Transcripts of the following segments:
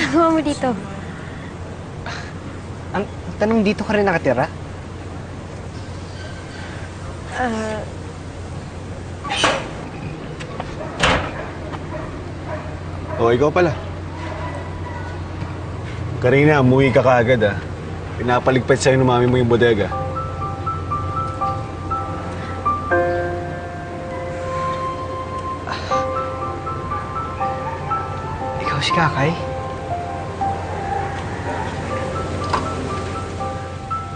ginagawa mo dito? Ang tanong, dito ka rin nakatira? O, ikaw pala. Karina, umuwi ka kaagad ah. Pinapaligpit sa'yo ng mami mo yung bodega. Ikaw si Kakay?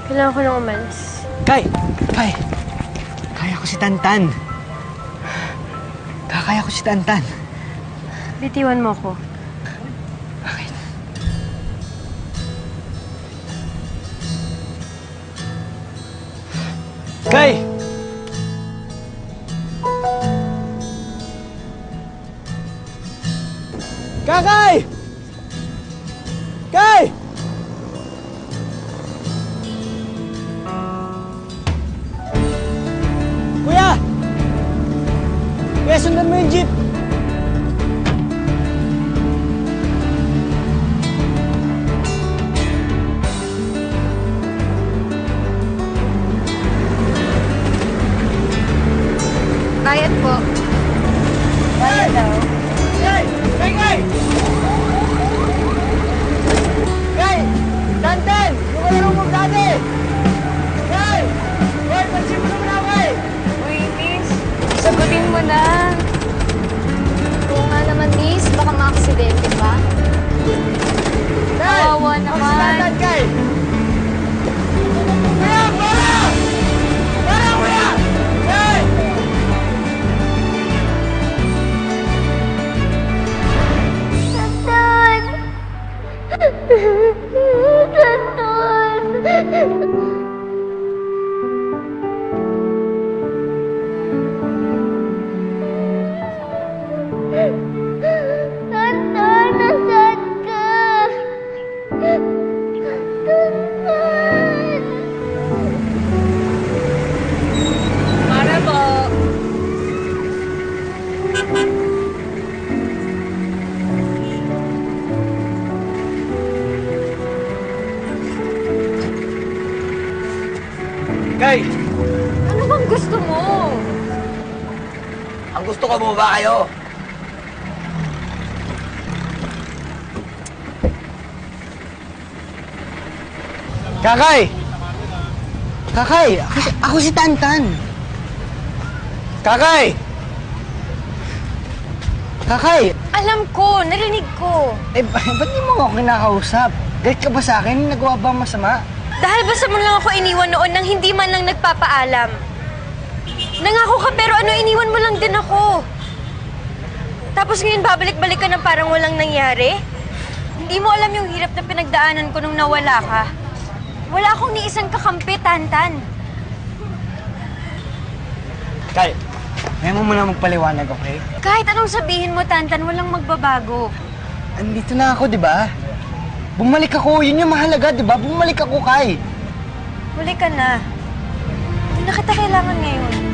Kailangan ko nang umalis. Kay! Kay! Kaya ko si Tantan. Kakaya ko si Tantan. Bitiwan mo ko. Bakit? Kay! Kakay! Kay! Kuya! Kuya, sundan mo yung jeep! Bayad po. Bayad daw. Kay! Kay! Kay! Kay! Tantan! Yung kalaro mo dati! Kay! Hoy, pansin mo naman ako, Kay! Uy, miss. Sagutin mo na. Oo nga naman, miss. Baka ma-aksidente pa. Kay! Kawawa Ako si naman. Tantan, Kay! Kuya! Para! Para, kuya! Kay! Tantan! Tantan! Tantan, nasaan ka? Tantan! Para po. Kay! Ano bang gusto mo? Ang gusto ko mo ba kayo? Kakay! Kakay! Ako si Tantan! Kakay! Kakay! Alam ko, narinig ko. Ba't di mo ako kinakausap? Galit ka ba sa akin? Nagawa ba ang masama? Dahil basta mo lang ako iniwan noon nang hindi man lang nagpapaalam. Nangako ka pero ano, iniwan mo lang din ako. Tapos ngayon babalik-balik ka na parang walang nangyari? Hindi mo alam yung hirap na pinagdaanan ko nung nawala ka. Wala akong ni isang kakampi, Tantan. Kay, may mo muna magpaliwanag, okay? Kahit anong sabihin mo, Tantan, walang magbabago. Andito na ako, di ba? Bumalik ako, yun yung mahalaga, di ba? Bumalik ako, Kay. Huli ka na. Hindi na kita kailangan ngayon.